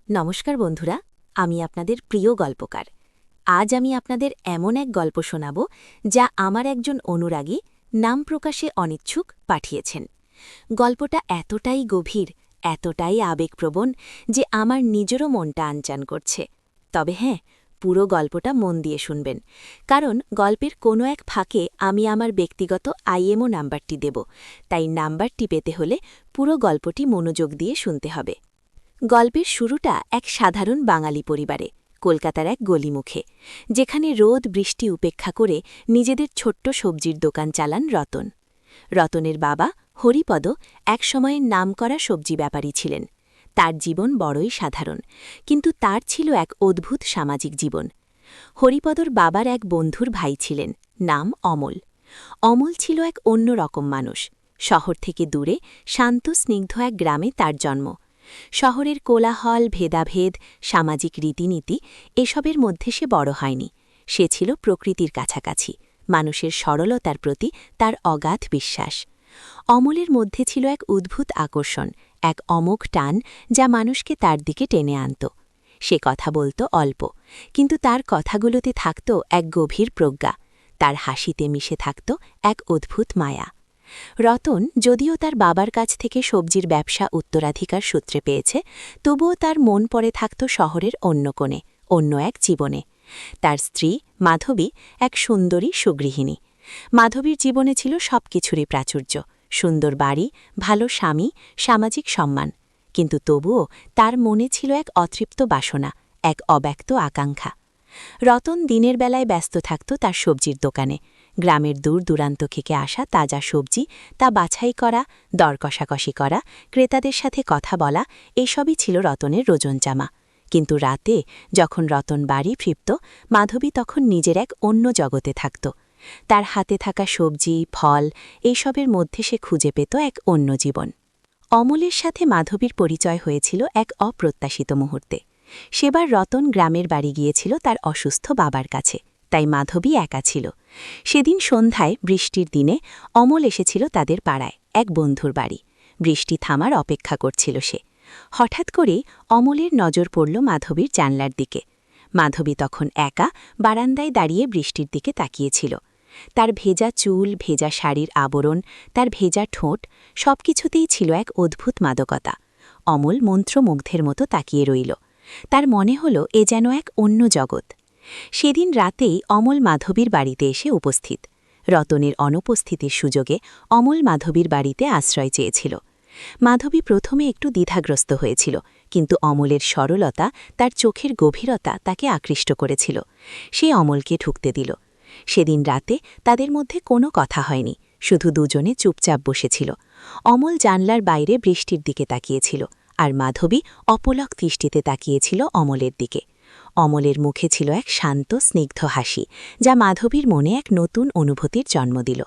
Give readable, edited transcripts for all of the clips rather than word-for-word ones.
নমস্কার বন্ধুরা, আমি আপনাদের প্রিয় গল্পকার। আজ আমি আপনাদের এমন এক গল্প শোনাব যা আমার একজন অনুরাগী নাম প্রকাশে অনিচ্ছুক পাঠিয়েছেন। গল্পটা এতটাই গভীর, এতটাই আবেগপ্রবণ যে আমার নিজেরও মনটা আনচান করছে। তবে হ্যাঁ, পুরো গল্পটা মন দিয়ে শুনবেন, কারণ গল্পের কোনো এক ফাঁকে আমি আমার ব্যক্তিগত আইএমও নাম্বারটি দেব, তাই নাম্বারটি পেতে হলে পুরো গল্পটি মনোযোগ দিয়ে শুনতে হবে। গল্পের শুরুটা এক সাধারণ বাঙালি পরিবারে, কলকাতার এক গলিমুখে, যেখানে রোদ বৃষ্টি উপেক্ষা করে নিজেদের ছোট্ট সবজির দোকান চালান রতন। রতনের বাবা হরিপদ একসময়ের নামকরা সবজি ব্যাপারী ছিলেন। তার জীবন বড়ই সাধারণ, কিন্তু তার ছিল এক অদ্ভুত সামাজিক জীবন। হরিপদর বাবার এক বন্ধুর ভাই ছিলেন, নাম অমল। অমল ছিল এক অন্যরকম মানুষ। শহর থেকে দূরে শান্ত স্নিগ্ধ এক গ্রামে তার জন্ম। শহরের কোলাহল, ভেদাভেদ, সামাজিক রীতিনীতি এসবের মধ্যে সে বড় হয়নি। সে ছিল প্রকৃতির কাছাকাছি, মানুষের সরলতার প্রতি তার অগাধ বিশ্বাস। অমলের মধ্যে ছিল এক অদ্ভুত আকর্ষণ, এক অমোঘ টান যা মানুষকে তার দিকে টেনে আনত। সে কথা বলত অল্প, কিন্তু তার কথাগুলোতে থাকত এক গভীর প্রজ্ঞা। তার হাসিতে মিশে থাকত এক অদ্ভুত মায়া। রতন যদিও তার বাবার কাছ থেকে সবজির ব্যবসা উত্তরাধিকার সূত্রে পেয়েছে, তবুও তার মন পড়ে থাকত শহরের অন্য কোণে, অন্য এক জীবনে। তার স্ত্রী মাধবী এক সুন্দরী সুগৃহিণী। মাধবীর জীবনে ছিল সবকিছুরই প্রাচুর্য, সুন্দর বাড়ি, ভালো স্বামী, সামাজিক সম্মান। কিন্তু তবুও তার মনে ছিল এক অতৃপ্ত বাসনা, এক অব্যক্ত আকাঙ্ক্ষা। রতন দিনের বেলায় ব্যস্ত থাকত তার সবজির দোকানে। গ্রামের দূর দূরান্ত থেকে আসা তাজা সবজি, তা বাছাই করা, দর কষাকষি করা, ক্রেতাদের সাথে কথা বলা, এসবই ছিল রতনের রোজনজামা। কিন্তু রাতে যখন রতন বাড়ি ফিরত, মাধবী তখন নিজের এক অন্য জগতে থাকত। তার হাতে থাকা সবজি, ফল, এইসবের মধ্যে সে খুঁজে পেত এক অন্য জীবন। অমলের সাথে মাধবীর পরিচয় হয়েছিল এক অপ্রত্যাশিত মুহূর্তে। সেবার রতন গ্রামের বাড়ি গিয়েছিল তার অসুস্থ বাবার কাছে, তাই মাধবী একা ছিল। সেদিন সন্ধ্যায় বৃষ্টির দিনে অমল এসেছিল তাদের পাড়ায়, এক বন্ধুর বাড়ি। বৃষ্টি থামার অপেক্ষা করছিল সে। হঠাৎ করেই অমলের নজর পড়ল মাধবীর জানলার দিকে। মাধবী তখন একা বারান্দায় দাঁড়িয়ে বৃষ্টির দিকে তাকিয়েছিল। তার ভেজা চুল, ভেজা শাড়ির আবরণ, তার ভেজা ঠোঁট, সবকিছুতেই ছিল এক অদ্ভুত মাদকতা। অমল মন্ত্রমুগ্ধের মতো তাকিয়ে রইল। তার মনে হল এ যেন এক অন্য জগৎ। সেদিন রাতেই অমল মাধবীর বাড়িতে এসে উপস্থিত। রতনের অনুপস্থিতির সুযোগে অমল মাধবীর বাড়িতে আশ্রয় চেয়েছিল। মাধবী প্রথমে একটু দ্বিধাগ্রস্ত হয়েছিল, কিন্তু অমলের সরলতা, তার চোখের গভীরতা তাকে আকৃষ্ট করেছিল। সে অমলকে ঢুকতে দিল। সেদিন রাতে তাদের মধ্যে কোনো কথা হয়নি, শুধু দুজনে চুপচাপ বসেছিল। অমল জানলার বাইরে বৃষ্টির দিকে তাকিয়েছিল, আর মাধবী অপলক দৃষ্টিতে তাকিয়েছিল অমলের দিকে। অমলের মুখে ছিল এক শান্ত স্নিগ্ধ হাসি, যা মাধবীর মনে এক নতুন অনুভূতির জন্ম দিল।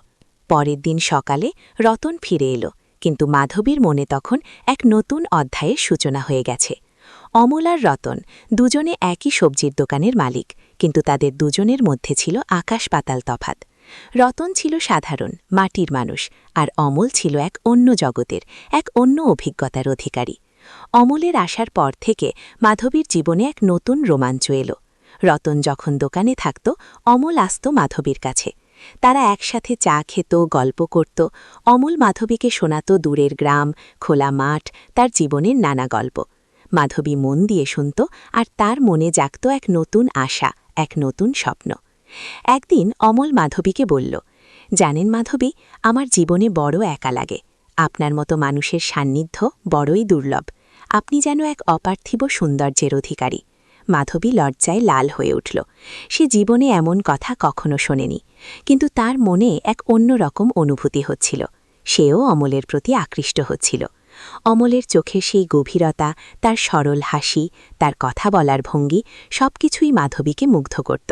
পরের দিন সকালে রতন ফিরে এলো, কিন্তু মাধবীর মনে তখন এক নতুন অধ্যায়ের সূচনা হয়ে গেছে। অমল আর রতন দুজনে একই সবজির দোকানের মালিক, কিন্তু তাদের দুজনের মধ্যে ছিল আকাশ পাতাল তফাত। রতন ছিল সাধারণ মাটির মানুষ, আর অমল ছিল এক অন্য জগতের, এক অন্য অভিজ্ঞতার অধিকারী। অমলের আসার পর থেকে মাধবীর জীবনে এক নতুন রোমাঞ্চ এলো। রতন যখন দোকানে থাকত, অমল আসত মাধবীর কাছে। তারা একসাথে চা খেত, গল্প করত। অমল মাধবীকে শোনাত দূরের গ্রাম, খোলা মাঠ, তার জীবনের নানা গল্প। মাধবী মন দিয়ে শুনত, আর তার মনে জাগত এক নতুন আশা, এক নতুন স্বপ্ন। একদিন অমল মাধবীকে বলল, জানেন মাধবী, আমার জীবনে বড় একা লাগে। আপনার মতো মানুষের সান্নিধ্য বড়ই দুর্লভ। আপনি যেন এক অপার্থিব সৌন্দর্যের অধিকারী। মাধবী লজ্জায় লাল হয়ে উঠল। সে জীবনে এমন কথা কখনো শোনেনি, কিন্তু তার মনে এক অন্যরকম অনুভূতি হচ্ছিল। সেও অমলের প্রতি আকৃষ্ট হচ্ছিল। অমলের চোখে সেই গভীরতা, তার সরল হাসি, তার কথা বলার ভঙ্গি, সবকিছুই মাধবীকে মুগ্ধ করত।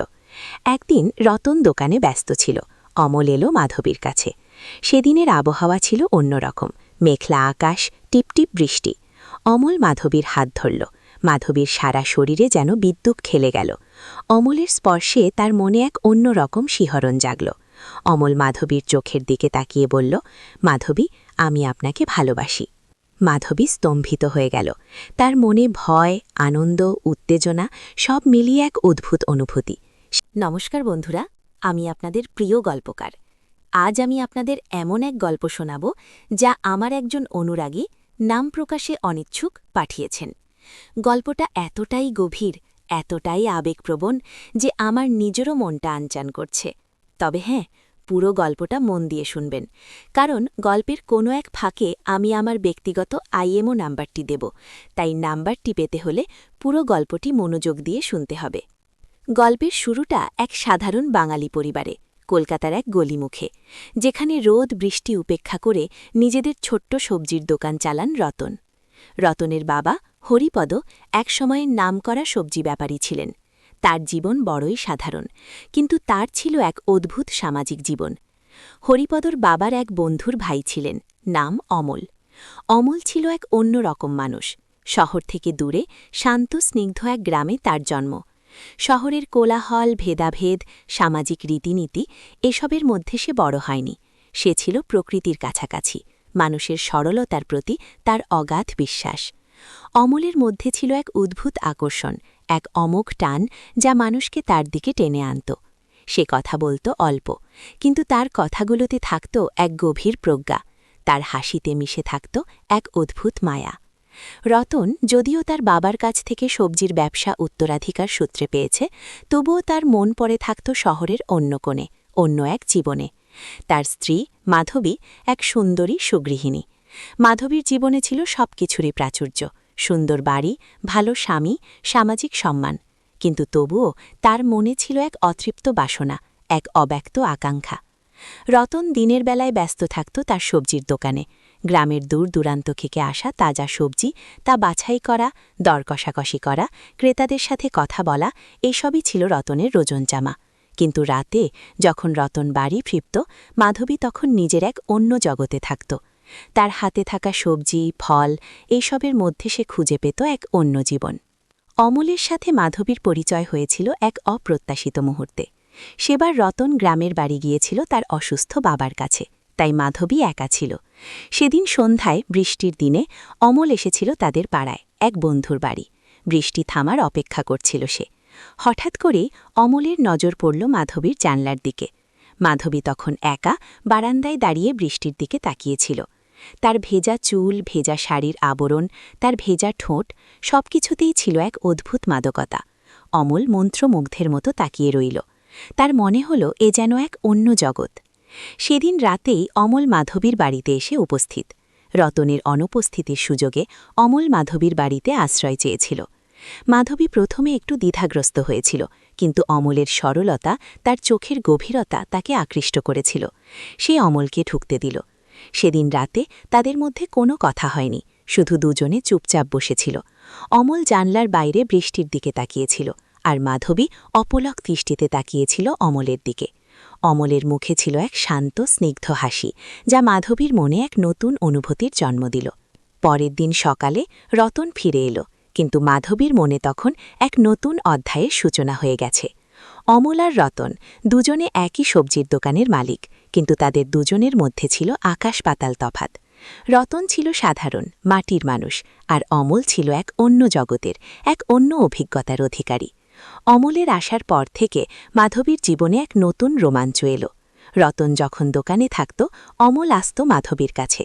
একদিন রতন দোকানে ব্যস্ত ছিল। অমল এলো মাধবীর কাছে। সেদিনের আবহাওয়া ছিল অন্যরকম, মেঘলা আকাশ, টিপটিপ বৃষ্টি। অমল মাধবীর হাত ধরল। মাধবীর সারা শরীরে যেন বিদ্যুৎ খেলে গেল। অমলের স্পর্শে তার মনে এক অন্যরকম শিহরণ জাগল। অমল মাধবীর চোখের দিকে তাকিয়ে বলল, মাধবী, আমি আপনাকে ভালোবাসি। মাধবী স্তম্ভিত হয়ে গেল। তার মনে ভয়, আনন্দ, উত্তেজনা সব মিলিয়ে এক অদ্ভুত অনুভূতি। নমস্কার বন্ধুরা, আমি আপনাদের প্রিয় গল্পকার। আজ আমি আপনাদের এমন এক গল্প শোনাব যা আমার একজন অনুরাগী, নাম প্রকাশে অনিচ্ছুক, পাঠিয়েছেন। গল্পটা এতটাই গভীর, এতটাই আবেগপ্রবণ যে আমার নিজেরও মনটা আনচান করছে। তবে হ্যাঁ, পুরো গল্পটা মন দিয়ে শুনবেন, কারণ গল্পের কোনো এক ফাঁকে আমি আমার ব্যক্তিগত আইএমও নাম্বারটি দেব, তাই নাম্বারটি পেতে হলে পুরো গল্পটি মনোযোগ দিয়ে শুনতে হবে। গল্পের শুরুটা এক সাধারণ বাঙালি পরিবারে, কলকাতার এক গলিমুখে, যেখানে রোদ বৃষ্টি উপেক্ষা করে নিজেদের ছোট্ট সবজির দোকান চালান রতন। রতনের বাবা হরিপদ একসময়ের নামকরা সবজি ব্যাপারী ছিলেন। তার জীবন বড়ই সাধারণ, কিন্তু তার ছিল এক অদ্ভুত সামাজিক জীবন। হরিপদর বাবার এক বন্ধুর ভাই ছিলেন, নাম অমল। অমল ছিল এক অন্যরকম মানুষ। শহর থেকে দূরে শান্ত স্নিগ্ধ এক গ্রামে তার জন্ম। শহরের কোলাহল, ভেদাভেদ, সামাজিক রীতিনীতি এসবের মধ্যে সে বড় হয়নি। সে ছিল প্রকৃতির কাছাকাছি, মানুষের সরলতার প্রতি তার অগাধ বিশ্বাস। অমলের মধ্যে ছিল এক অদ্ভুত আকর্ষণ, এক অমোঘ টান যা মানুষকে তার দিকে টেনে আনত। সে কথা বলত অল্প, কিন্তু তার কথাগুলোতে থাকত এক গভীর প্রজ্ঞা। তার হাসিতে মিশে থাকত এক অদ্ভুত মায়া। রতন যদিও তার বাবার কাছ থেকে সবজির ব্যবসা উত্তরাধিকার সূত্রে পেয়েছে, তবুও তার মন পড়ে থাকত শহরের অন্য কোণে, অন্য এক জীবনে। তার স্ত্রী মাধবী এক সুন্দরী সুগৃহিণী। মাধবীর জীবনে ছিল সবকিছুরই প্রাচুর্য, সুন্দর বাড়ি, ভালো স্বামী, সামাজিক সম্মান। কিন্তু তবুও তার মনে ছিল এক অতৃপ্ত বাসনা, এক অব্যক্ত আকাঙ্ক্ষা। রতন দিনের বেলায় ব্যস্ত থাকত তার সবজির দোকানে। গ্রামের দূর দূরান্ত থেকে আসা তাজা সবজি তা বাছাই করা, দর কষাকষি করা, ক্রেতাদের সাথে কথা বলা, এসবই ছিল রতনের রোজনজামা। কিন্তু রাতে যখন রতন বাড়ি ফিরত, মাধবী তখন নিজের এক অন্য জগতে থাকত। তার হাতে থাকা সবজি, ফল এইসবের মধ্যে সে খুঁজে পেত এক অন্য জীবন। অমলের সাথে মাধবীর পরিচয় হয়েছিল এক অপ্রত্যাশিত মুহূর্তে। সেবার রতন গ্রামের বাড়ি গিয়েছিল তার অসুস্থ বাবার কাছে, তাই মাধবী একা ছিল। সেদিন সন্ধ্যায় বৃষ্টির দিনে অমল এসেছিল তাদের পাড়ায়, এক বন্ধুর বাড়ি। বৃষ্টি থামার অপেক্ষা করছিল সে। হঠাৎ করেই অমলের নজর পড়ল মাধবীর জানলার দিকে। মাধবী তখন একা বারান্দায় দাঁড়িয়ে বৃষ্টির দিকে তাকিয়েছিল। তার ভেজা চুল, ভেজা শাড়ির আবরণ, তার ভেজা ঠোঁট সবকিছুতেই ছিল এক অদ্ভুত মাদকতা। অমল মন্ত্রমুগ্ধের মতো তাকিয়ে রইল। তার মনে হল এ যেন এক অন্য জগৎ। সেদিন রাতেই অমল মাধবীর বাড়িতে এসে উপস্থিত। রতনের অনুপস্থিতির সুযোগে অমল মাধবীর বাড়িতে আশ্রয় চেয়েছিল। মাধবী প্রথমে একটু দ্বিধাগ্রস্ত হয়েছিল, কিন্তু অমলের সরলতা, তার চোখের গভীরতা তাকে আকৃষ্ট করেছিল। সে অমলকে ঢুকতে দিল। সেদিন রাতে তাদের মধ্যে কোনো কথা হয়নি, শুধু দুজনে চুপচাপ বসেছিল। অমল জানলার বাইরে বৃষ্টির দিকে তাকিয়েছিল, আর মাধবী অপলক দৃষ্টিতে তাকিয়েছিল অমলের দিকে। অমলের মুখে ছিল এক শান্ত স্নিগ্ধ হাসি, যা মাধবীর মনে এক নতুন অনুভূতির জন্ম দিল। পরের দিন সকালে রতন ফিরে এলো, কিন্তু মাধবীর মনে তখন এক নতুন অধ্যায়ের সূচনা হয়ে গেছে। অমল আর রতন দুজনে একই সবজির দোকানের মালিক, কিন্তু তাদের দুজনের মধ্যে ছিল আকাশ পাতাল তফাত। রতন ছিল সাধারণ মাটির মানুষ, আর অমল ছিল এক অন্য জগতের, এক অন্য অভিজ্ঞতার অধিকারী। অমলের আসার পর থেকে মাধবীর জীবনে এক নতুন রোমাঞ্চ এলো। রতন যখন দোকানে থাকত, অমল আসত মাধবীর কাছে।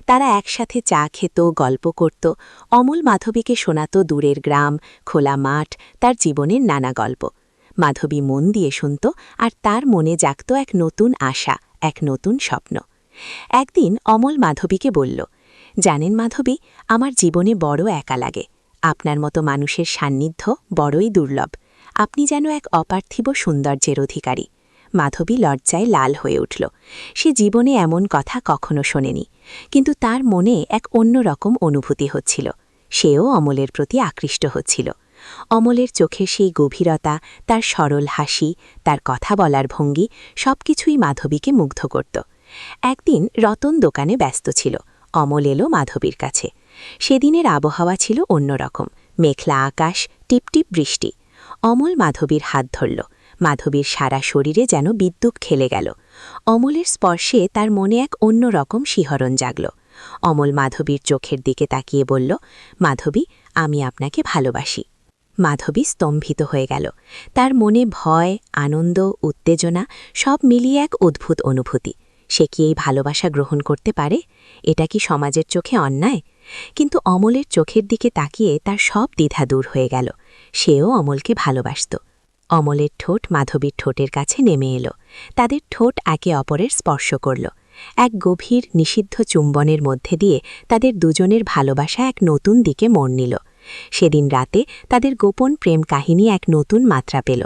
তারা একসাথে চা খেত, গল্প করত। অমল মাধবীকে শোনাত দূরের গ্রাম, খোলা মাঠ, তার জীবনের নানা গল্প। মাধবী মন দিয়ে শুনত, আর তার মনে জাগত এক নতুন আশা, এক নতুন স্বপ্ন। একদিন অমল মাধবীকে বলল, জানেন মাধবী, আমার জীবনে বড় একা লাগে। আপনার মতো মানুষের সান্নিধ্য বড়ই দুর্লভ। আপনি যেন এক অপার্থিব সৌন্দর্যের অধিকারী। মাধবী লজ্জায় লাল হয়ে উঠল। সে জীবনে এমন কথা কখনো শোনেনি, কিন্তু তার মনে এক অন্যরকম অনুভূতি হচ্ছিল। সেও অমলের প্রতি আকৃষ্ট হচ্ছিল। অমলের চোখে সেই গভীরতা, তার সরল হাসি, তার কথা বলার ভঙ্গি সবকিছুই মাধবীকে মুগ্ধ করত। একদিন রতন দোকানে ব্যস্ত ছিল। অমল এলো মাধবীর কাছে। সেদিনের আবহাওয়া ছিল অন্যরকম, মেঘলা আকাশ, টিপটিপ বৃষ্টি। অমল মাধবীর হাত ধরল। মাধবীর সারা শরীরে যেন বিদ্যুৎ খেলে গেল। অমলের স্পর্শে তার মনে এক অন্যরকম শিহরণ জাগল। অমল মাধবীর চোখের দিকে তাকিয়ে বলল, মাধবী, আমি আপনাকে ভালোবাসি। মাধবী স্তম্ভিত হয়ে গেল। তার মনে ভয়, আনন্দ, উত্তেজনা সব মিলিয়ে এক অদ্ভুত অনুভূতি। সে কি এই ভালোবাসা গ্রহণ করতে পারে? এটা কি সমাজের চোখে অন্যায়? কিন্তু অমলের চোখের দিকে তাকিয়ে তার সব দ্বিধা দূর হয়ে গেল। সেও অমলকে ভালোবাসত। অমলের ঠোঁট মাধবীর ঠোঁটের কাছে নেমে এলো। তাদের ঠোঁট একে অপরের স্পর্শ করল। এক গভীর নিষিদ্ধ চুম্বনের মধ্যে দিয়ে তাদের দুজনের ভালোবাসা এক নতুন দিকে মোড় নিল। সেদিন রাতে তাদের গোপন প্রেম কাহিনী এক নতুন মাত্রা পেল।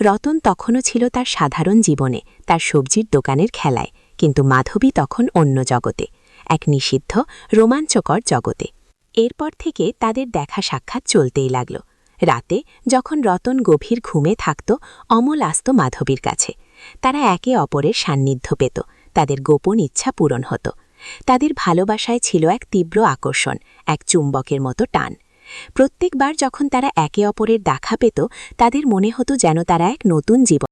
রতন তখনও ছিল তার সাধারণ জীবনে, তার সবজির দোকানের খেলায়, কিন্তু মাধবী তখন অন্য জগতে, এক নিষিদ্ধ রোমাঞ্চকর জগতে। এরপর থেকে তাদের দেখা সাক্ষাৎ চলতেই লাগল। রাতে যখন রতন গভীর ঘুমে থাকত, অমল আসত মাধবীর কাছে। তারা একে অপরের সান্নিধ্য পেত, তাদের গোপন ইচ্ছা পূরণ হতো। তাদের ভালোবাসায় ছিল এক তীব্র আকর্ষণ, এক চুম্বকের মতো টান। প্রত্যেকবার যখন তারা একে অপরের দেখা পেত, তাদের মনে হতো যেন তারা এক নতুন জীবন